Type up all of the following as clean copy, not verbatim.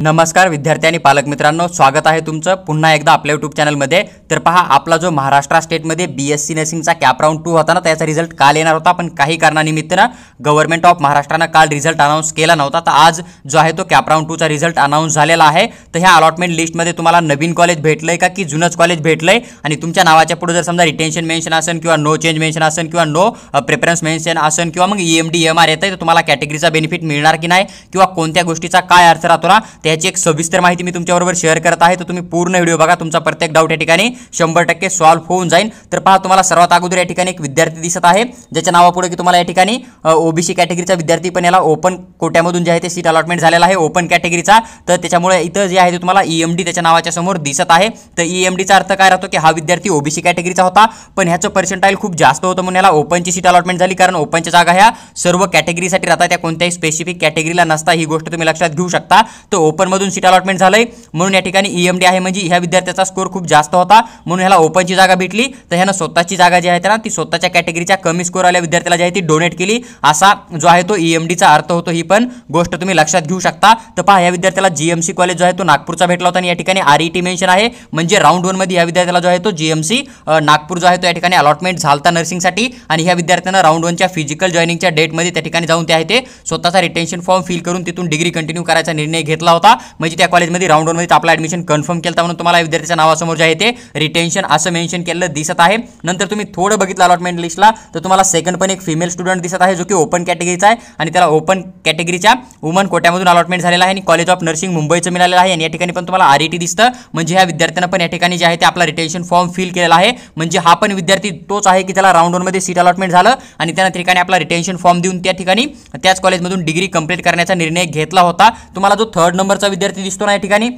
नमस्कार विद्यार्थी आणि पालक मित्रांनो, स्वागत आहे तुमचं पुन्हा एकदा आपल्या यूट्यूब चॅनलमध्ये। तर पहा, आपला जो महाराष्ट्र स्टेटमध्ये BSc नर्सिंगचा कॅप राऊंड 2 होता ना, त्याचा रिझल्ट काल येणार होता, पण काही कारणानिमित्तानं गव्हर्नमेंट ऑफ महाराष्ट्रानं काल रिझल्ट अनाउन्स केला नव्हता। तर आज जो आहे तो कॅप राऊंड 2 चा रिझल्ट अनाउन्स झालेला आहे। तर ह्या अलॉटमेंट लिस्टमध्ये तुम्हाला नवीन कॉलेज भेटलंय का की जुनंच कॉलेज भेटलंय, आणि तुमच्या नावाच्या पुढे जर समजा रिटेन्शन मेन्शन असेल किंवा नो चेंज मेन्शन असेल किंवा नो प्रेफरन्स मेन्शन असेल किंवा मग EMD EMR येतंय, तर तुम्हाला कॅटेगरीचा बेनिफिट मिळणार की नाही किंवा कोणत्या गोष्टीचा काय अर्थ राहतो ना, त्याची एक सविस्तर माहिती मी तुमच्याबरोबर शेअर करत आहे। तर तुम्ही पूर्ण व्हिडिओ बघा, तुमचा प्रत्येक डाऊट या ठिकाणी 100% सॉल्व्ह होऊन जाईल। तर पहा, तुम्हाला सर्वात अगोदर या ठिकाणी एक विद्यार्थी दिसत आहे ज्याच्या नावापुढे की तुम्हाला या ठिकाणी OBC कॅटेगरीचा विद्यार्थी, पण याला ओपन कोट्यामधून जे आहे ते सीट अलॉटमेंट झालेला आहे ओपन कॅटेगरीचा। तर त्याच्यामुळे इथं जे आहे ते तुम्हाला EMD त्याच्या नावाच्या समोर दिसत आहे। तर EMD चा अर्थ काय राहतो की हा विद्यार्थी OBC कॅटेगरीचा होता, पण ह्याचं पर्सेंटाईल खूप जास्त होतं म्हणून याला ओपनची सीट अलॉटमेंट झाली, कारण ओपनच्या जागा ह्या सर्व कॅटेगरीसाठी राहतात, त्या कोणत्याही स्पेसिफिक कॅटेगरीला नसता। ही गोष्ट तुम्ही लक्षात घेऊ शकता। तर ओपन मधून सीट अलॉटमेंट झालंय म्हणून या ठिकाणी EMD आहे, म्हणजे ह्या विद्यार्थ्याचा स्कोर खूप जास्त होता म्हणून ह्याला ओपनची जागा भेटली। तर ह्यानं स्वतःची जागा जी आहे ना, ती स्वतःच्या कॅटेगरीच्या कमी स्कोर आल्या विद्यार्थ्याला जी आहे ती डोनेट केली, असा जो आहे तो EMD चा अर्थ होतो। ही पण गोष्ट तुम्ही लक्षात घेऊ शकता। तर पहा, या विद्यार्थ्याला GMC कॉलेज जो आहे तो नागपूरचा भेटला होता, आणि या ठिकाणी RET मेन्शन आहे, म्हणजे राऊंड 1 मध्ये या विद्यार्थ्याला जो आहे तो GMC नागपूर जो आहे तो या ठिकाणी अलॉटमेंट झालता नर्सिंगसाठी। आणि ह्या विद्यार्थ्यानं राऊंड 1 च्या फिजिकल जॉईनिंगच्या डेटमध्ये त्या ठिकाणी जाऊन ते आहे ते स्वतःचा रिटेन्शन फॉर्म फिल करून तिथून डिग्री कंटिन्यू करायचा निर्णय घेतला होता, म्हणजे त्या कॉलेजमध्ये राऊंड 1 मध्ये आपला ऍडमिशन कन्फर्म केलं म्हणून तुम्हाला विद्यार्थ्याच्या नावासमोर जे आहे ते रिटेन्शन असं मेन्शन केलेलं दिसत आहे। नंतर तुम्ही थोडं बघितलं अलॉटमेंट लिस्टला, तर तुम्हाला सेकंड पण एक फिमेल स्टुडंट दिसत आहे जो की ओपन कॅटेगरीचा आहे, आणि त्याला ओपन कॅटेगरीच्या वुमन कोट्यामधून अलॉटमेंट झालेला आहे, आणि कॉलेज ऑफ नर्सिंग मुंबईचं मिळालेलं आहे। आणि या ठिकाणी पण तुम्हाला RET दिसतं, म्हणजे ह्या विद्यार्थ्यानं पण या ठिकाणी जे आहे ते आपला रिटेन्शन फॉर्म फिल केलेला आहे, म्हणजे हा पण विद्यार्थी तोच आहे की त्याला राऊंड 1 मध्ये सीट अलॉटमेंट झालं आणि त्याने त्या ठिकाणी आपला रिटेन्शन फॉर्म देऊन त्या ठिकाणी त्याच कॉलेजमधून डिग्री कंप्लीट करण्याचा निर्णय घेतला होता। तुम्हाला जो 3rd नंबरचा विद्यार्थी दिसतो ना या ठिकाणी,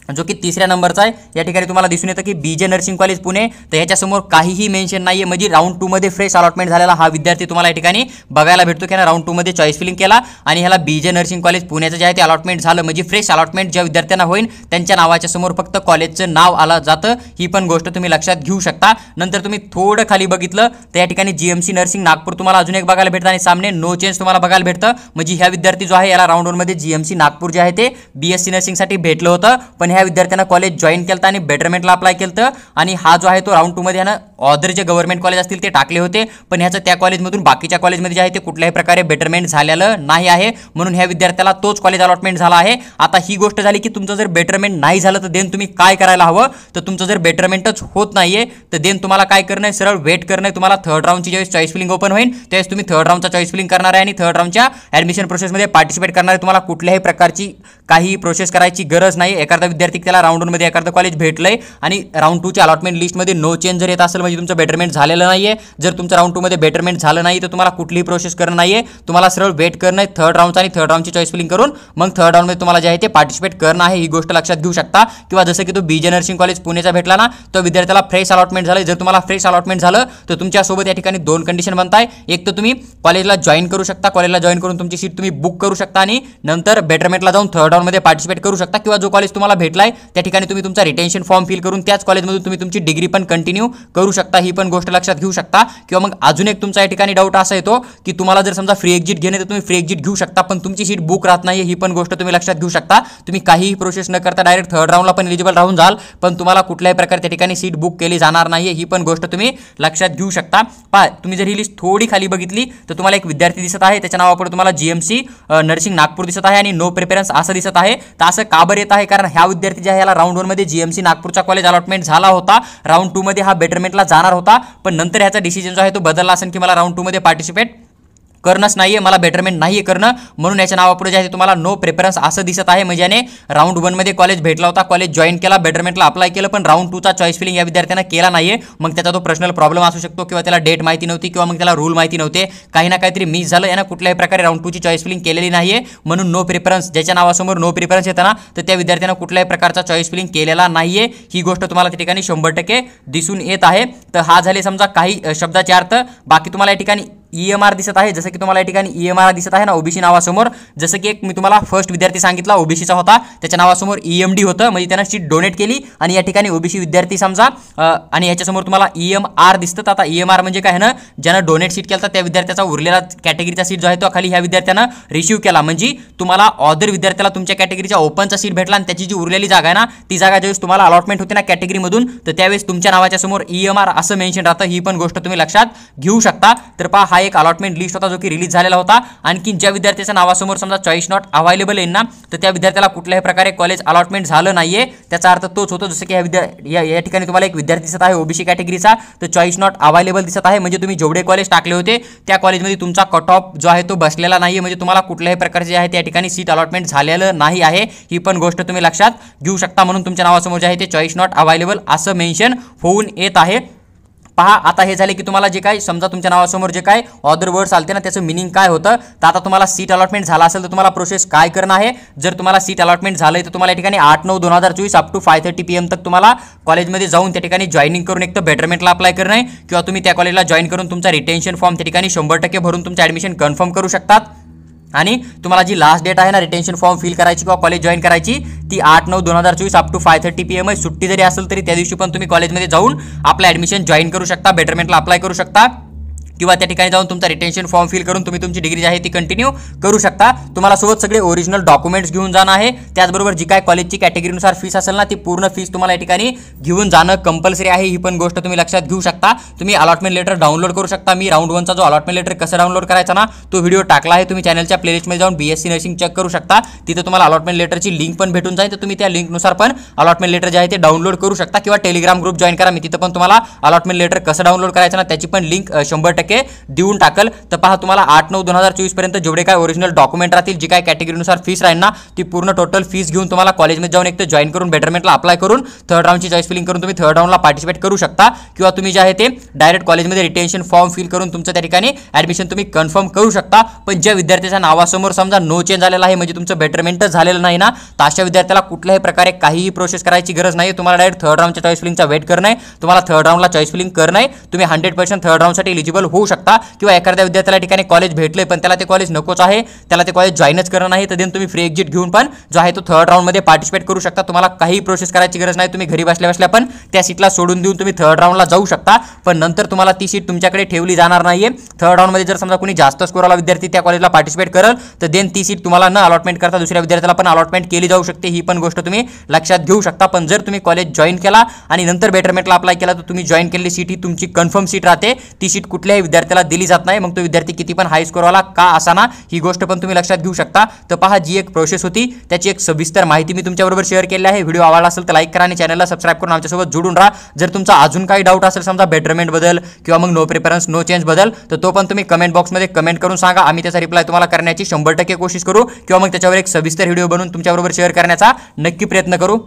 जो की 3ऱ्या नंबरचा आहे, या ठिकाणी तुम्हाला दिसून येतं की BJ नर्सिंग कॉलेज पुणे। तर ह्याच्यासमोर काहीही मेन्शन नाहीये, म्हणजे राऊंड 2 मध्ये फ्रेश अलॉटमेंट झालेला हा विद्यार्थी तुम्हाला या ठिकाणी बघायला भेटतो की राऊंड 2 मध्ये चॉईस फिलिंग केला आणि ह्याला BJ नर्सिंग कॉलेज पुण्याचं जे आहे ते अलॉटमेंट झालं, म्हणजे फ्रेश अलॉटमेंट ज्या विद्यार्थ्यांना होईल त्यांच्या नावाच्या समोर फक्त कॉलेजचं नाव आलं जातं। ही पण गोष्ट तुम्ही लक्षात घेऊ शकता। नंतर तुम्ही थोडं खाली बघितलं तर या ठिकाणी GMC नर्सिंग नागपूर तुम्हाला अजून एक बघायला भेटतं, आणि सामने नो चेंज तुम्हाला बघायला भेटतं, म्हणजे ह्या विद्यार्थी जो आहे याला राऊंड 1 मध्ये GMC नागपूर जे आहे ते BSc नर्सिंगसाठी भेटलं होतं, पण ह्या विद्यार्थ्यांना कॉलेज जॉईन केलं आणि बेटरमेंटला अप्लाय केलं, आणि हा जो आहे तो राऊंड 2 मध्ये ह्यानं अदर जे गव्हर्नमेंट कॉलेज असतील ते टाकले होते, पण ह्याचं त्या कॉलेजमधून बाकीच्या कॉलेजमध्ये जे आहे ते कुठल्याही प्रकारे बेटरमेंट झालेलं नाही आहे, म्हणून ह्या विद्यार्थ्याला तोच कॉलेज अलॉटमेंट झाला आहे। आता ही गोष्ट झाली की तुमचं जर बेटरमेंट नाही झालं तर देन तुम्ही काय करायला हवं, तर तुमचं जर बेटरमेंटच होत नाहीये तर देन तुम्हाला काय करणं आहे, सरळ वेट करणं आहे। तुम्हाला 3rd राऊंडची ज्यावेळेस चॉईस फिलिंग ओपन होईल त्यावेळेस तुम्ही 3rd राऊंडचा चॉईस फिलिंग करणार आहे आणि 3rd राऊंडच्या ऍडमिशन प्रोसेसमध्ये पार्टिसिपेट करणार आहे। तुम्हाला कुठल्याही प्रकारची काही प्रोसेस करायची गरज नाही। एखादा विद्यार्थी त्याला राऊंड 1 मध्ये एखादं कॉलेज भेटलंय आणि राऊंड 2 च्या अलॉटमेंट लिस्टमध्ये नो चेंज जर येत असेल, म्हणजे तुमचं बेटरमेंट झालेलं नाहीये। जर तुमचं राऊंड 2 मध्ये बेटरमेंट झालं नाही तर तुम्हाला कुठलीही प्रोसेस करणं नाहीये, तुम्हाला सरळ वेट करणं आहे 3rd राऊंडचा, आणि 3rd राऊंडची चॉईस फिलिंग करून मग 3rd राऊंड मध्ये तुम्हाला जे आहे ते पार्टिसिपेट करणं आहे। ही गोष्ट लक्षात घेऊ शकता। किंवा जसं की तो BJ नर्सिंग कॉलेज पुणेचा भेटला ना, तो विद्यार्थ्याला फ्रेश अलॉटमेंट झालं। जर तुम्हाला फ्रेश अलॉटमेंट झालं तर तुमच्यासोबत या ठिकाणी 2 कंडिशन बनताय। एक तर तुम्ही कॉलेजला जॉईन करू शकता, कॉलेजला जॉईन करून तुमची सीट तुम्ही बुक करू शकता आणि नंतर बेटरमेंटला जाऊन 3rd राऊंड मध्ये पार्टिसिपेट करू शकता, किंवा जो कॉलेज तुम्हाला भेटलाय त्या ठिकाणी तुम्ही तुमचा रिटेन्शन फॉर्म फिल करून त्याच कॉलेजमधून तुम्ही तुमची डिग्री पण कंटिन्यू करू शकता। ही पण गोष्ट लक्षात घेऊ शकता। किंवा मग अजून एक तुमचा या ठिकाणी डाऊट असा येतो की तुम्हाला जर समजा फ्री एक्झिट घेणे तर तुम्ही फ्री एक्झिट घेऊ शकता, पण तुमची सीट बुक राहत नाही। ही पण गोष्ट तुम्ही लक्षात घेऊ शकता। तुम्ही काहीही प्रोसेस न करता डायरेक्ट 3rd राऊंडला पण एलिजिबल राहून जाल, पण तुम्हाला कुठल्याही प्रकारे त्या ठिकाणी सीट बुक केली जाणार नाही। ही पण गोष्ट तुम्ही लक्षात घेऊ शकता। पहा, तुम्ही जर ही लिस्ट थोडी खाली बघितली तर तुम्हाला एक विद्यार्थी दिसत आहे, त्याच्या नावापुढे तुम्हाला GMC नर्सिंग नागपूर दिसत आहे आणि नो प्रेफरन्स असं दिसत आहे। तर असं का बरं येत आहे, कारण ह्या विद्यार्थी जे आहे याला राऊंड 1 मध्ये GMC नागपूरचा कॉलेज अलॉटमेंट झाला होता, राऊंड 2 मध्ये हा बेटरमेंटला जाणार होता, पण नंतर ह्याचा डिसिजन जो आहे तो बदलला असेल की मला राऊंड 2 मध्ये पार्टिसिपेट करणंच नाहीये, मला बेटरमेंट नाहीये करणं, म्हणून याच्या नावापुढे जे आहे तुम्हाला नो प्रेफरन्स असं दिसत आहे। म्हणजे याने राऊंड 1 मध्ये कॉलेज भेटला होता, कॉलेज जॉईन केला, बेटरमेंटला अप्लाय केलं, पण राऊंड 2 चा चॉईस फिलिंग या विद्यार्थ्यानं केला नाहीये। मग त्याचा तो पर्सनल प्रॉब्लेम असू शकतो, किंवा त्याला डेट माहिती नव्हती, किंवा मग त्याला रूल माहिती नव्हते, काही ना काहीतरी मिस झालं, यानं कुठल्याही प्रकारे राऊंड 2 ची चॉईस फिलिंग केलेली नाहीये, म्हणून नो प्रेफरन्स ज्याच्या नावासमोर नो प्रेफरन्स येतं ना, तर त्या विद्यार्थ्यानं कुठल्याही प्रकारचा चॉईस फिलिंग केलेला नाहीये। ही गोष्ट तुम्हाला त्या ठिकाणी 100% दिसून येत आहे। तर हा झाले समजा काही शब्दाचे अर्थ। बाकी तुम्हाला या ठिकाणी EMR दिसत आहे, जसं की तुम्हाला या ठिकाणी EMR दिसत आहे ना ओबीसी नावासमोर, जसं की एक मी तुम्हाला फर्स्ट विद्यार्थी सांगितला ओबीसीचा होता, त्याच्या नावासमोर EMD होतं, म्हणजे त्यानं सीट डोनेट केली आणि या ठिकाणी ओबीसी विद्यार्थी समजा आणि याच्यासमोर तुम्हाला EMR दिसतं. आता EMR म्हणजे काय ना, ज्यानं डोनेट सीट केला त्या विद्यार्थ्याचा उरलेला कॅटेगरीचा सीट जो आहे तो खाली ह्या विद्यार्थ्यानं रिसीव्ह केला, म्हणजे तुम्हाला ऑदर विद्यार्थ्याला तुमच्या कॅटेगरीच्या ओपनचा सीट भेटला आणि त्याची जी उरलेली जागा आहे ना, ती जागा ज्यावेळेस तुम्हाला अलॉटमेंट होते ना कॅटेगरीमधून, तर त्यावेळेस तुमच्या नावाच्या समोर EMR असं मेन्शन राहतं. ही पण गोष्ट तुम्ही लक्षात घेऊ शकता. तर पहा हा एक अलॉटमेंट लिस्ट होता जो की रिलीज झालेला होता. आणखी ज्या विद्यार्थ्याच्या नावासमोर समजा चॉईस नॉट अवेलेबल आहे ना, तर त्या विद्यार्थ्याला कुठल्याही प्रकारे कॉलेज अलॉटमेंट झालं नाहीये, त्याचा अर्थ तोच होतो. जसं की या ठिकाणी तुम्हाला एक विद्यार्थी दिसत आहे ओबीसी कॅटेगरीचा, तर चॉईस नॉट अवेलेबल दिसत आहे, म्हणजे तुम्ही जेवढे कॉलेज टाकले होते त्या कॉलेजमध्ये तुमचा कट ऑफ जो आहे तो बसलेला नाहीये, म्हणजे तुम्हाला कुठल्याही प्रकारचे जे आहे त्या ठिकाणी सीट अलॉटमेंट झालेलं नाही आहे. ही पण गोष्ट तुम्ही लक्षात घेऊ शकता. म्हणून तुमच्या नावासमोर जे आहे ते चॉईस नॉट अवेलेबल असं मेन्शन होऊन येत आहे. पहा आता हे झाले की तुम्हाला जे काय समजा तुमच्या नावासमोर जे काय अदर वर्ड्स आलते ना त्याचं मिनिंग काय होतं. तर आता तुम्हाला सीट अलॉटमेंट झाला असेल तर तुम्हाला प्रोसेस काय करणं आहे. जर तुम्हाला सीट अलॉटमेंट झालं तर तुम्हाला या ठिकाणी 8/9/2024 अप टू 5:30 PM तक तुम्हाला कॉलेजमध्ये जाऊन त्या ठिकाणी जॉईनिंग करून एक तर बेटरमेंटला अप्लाय करणं आहे, किंवा तुम्ही त्या कॉलेजला जॉईन करून तुमचा रिटेन्शन फॉर्म त्या ठिकाणी 100% भरून तुमचं ॲडमिशन कन्फर्म करू शकतात. आणि तुम्हाला जी लास्ट डेट आहे ना रिटेन्शन फॉर्म फिल करायची किंवा कॉलेज जॉईन करायची ती 8/9/2024 अप टू 5:30 PM आहे. सुट्टी जरी असेल तरी त्या दिवशी पण तुम्ही कॉलेजमध्ये जाऊन आपलं ॲडमिशन जॉईन करू शकता, बेटरमेंटला अप्लाय करू शकता, किंवा त्या ठिकाणी जाऊन तुमचा रिटेन्शन फॉर्म फिल करून तुम्ही तुमची डिग्री जी आहे ती कंटिन्यू करू शकता. तुम्हाला सोबत सगळे ओरिजिनल डॉक्युमेंट्स घेऊन जाणं आहे. त्याचबरोबर जी काय कॉलेजची कॅटेगरीनुसार फीस असेल ना ती पूर्ण फीस तुम्हाला या ठिकाणी घेऊन जाणं कंपल्सरी आहे. ही पण गोष्ट तुम्ही लक्षात घेऊ शकता. तुम्ही अलॉटमेंट लेटर डाउनलोड करू शकता. मी राऊंड 1चा जो अलॉटमेंट लेटर कसं डाउनलोड करायचा ना तो व्हिडिओ टाकला आहे. तुम्ही चॅनलच्या प्लेलिस्टमध्ये जाऊन BSc नर्सिंग चेक करू शकता. तिथे तुम्हाला अलॉटमेंट लेटरची लिंक पण भेटून जाईल, तर तुम्ही त्या लिंकनुसार पण अलॉटमेंट लेटर जे आहे ते डाउनलोड करू शकता, किंवा टेलिग्राम ग्रुप जॉईन करा. मी तिथं पण तुम्हाला अलॉटमेंट लेटर कसं डाउनलोड करायचं ना त्याची पण लिंक 100% देऊन टाकल. तर पहा तुम्हाला 8/9/2024 पर्यंत जेवढे काय ओरिजिनल डॉक्युमेंट राहतील, जी काय कॅटेगरीनुसार फीस राहील ना ती पूर्ण टोटल फीस घेऊन तुम्हाला कॉलेजमध्ये जाऊन एक तर जॉईन करून बेटरमेंटला अप्लाय करून थर्ड राऊंडची चॉईस फिलिंग करून तुम्ही थर्ड राऊंडला पार्टिसिपेट करू शकता, किंवा तुम्ही जे आहे ते डायरेक्ट कॉलेजमध्ये रिटेन्शन फॉर्म फिल करून तुमचं त्या ठिकाणी ॲडमिशन तुम्ही कन्फर्म करू शकता. पण ज्या विद्यार्थ्याच्या नावासमोर समजा नो चेंज झालेला आहे, म्हणजे तुमचं बेटरमेंटच झालेलं नाही ना, तर अशा विद्यार्थ्याला कुठल्याही प्रकारे काहीही प्रोसेस करायची गरज नाही. तुम्हाला डायरेक्ट थर्ड राऊंडच्या चॉईस फिलिंगचा वेट करणं आहे. तुम्हाला थर्ड राऊंडला चॉईस फिलिंग करणं आहे. तुम्ही 100% थर्ड राऊंडसाठी एलिजिबल होऊ शकता. किंवा एखाद्या विद्यार्थ्याला ठिकाणी कॉलेज भेटले पण त्याला ते कॉलेज नकोच आहे, त्याला ते कॉलेज जॉईनच करणं नाही, तर देन तुम्ही फ्री एक्झिट घेऊन पण जो आहे तो थर्ड राऊंडमध्ये पार्टिसिपेट करू शकता. तुम्हाला काही प्रोसेस करायची गरज नाही. तुम्ही घरी बसल्या बसल्या पण त्या सीटला सोडून देऊन तुम्ही थर्ड राऊंडला जाऊ शकता. पण नंतर तुम्हाला ती सीट तुमच्याकडे ठेवली जाणार नाहीये. थर्ड राऊंडमध्ये जर समजा कोणी जास्त स्कोरवाला विद्यार्थी त्या कॉलेजला पार्टिसिपेट करेल तर देन ती सीट तुम्हाला न अलॉटमेंट करता दुसऱ्या विद्यार्थ्याला पण अलॉटमेंट केली जाऊ शकते. ही पण गोष्ट तुम्ही लक्षात घेऊ शकता. पण जर तुम्ही कॉलेज जॉईन केला आणि नंतर बेटरमेंटला अप्लाय केला तर तुम्ही जॉईन केलेली सीट ही तुमची कन्फर्म सीट राहते. ती सीट कुठल्याही विद्यार्थ्याला दिली जात नाही. मग तो विद्यार्थी किती पण हाय स्कोरवाला का असाना, ही गोष्ट पण तुम्ही लक्षात घेऊ शकता. तर पहा जी एक प्रोसेस होती त्याची एक सविस्तर माहिती मी तुमच्याबरोबर शेअर केली आहे. व्हिडिओ आवडला असेल तर लाईक करा आणि चॅनलला सबस्क्राईब करून आमच्यासोबत जोडून राहा. जर तुमचा अजून काही डाऊट असेल समजा बेटरमेंट बद्दल किंवा मग नो प्रेफरन्स नो चेंज बद्दल, तर तो पण तुम्ही कमेंट बॉक्समध्ये कमेंट करून सांगा. आम्ही त्याचा रिप्लाय तुम्हाला करण्याची 100% कोशिश करू, किंवा मग त्याच्यावर एक सविस्तर व्हिडिओ बनवून तुमच्याबरोबर शेअर करण्याचा नक्की प्रयत्न करू.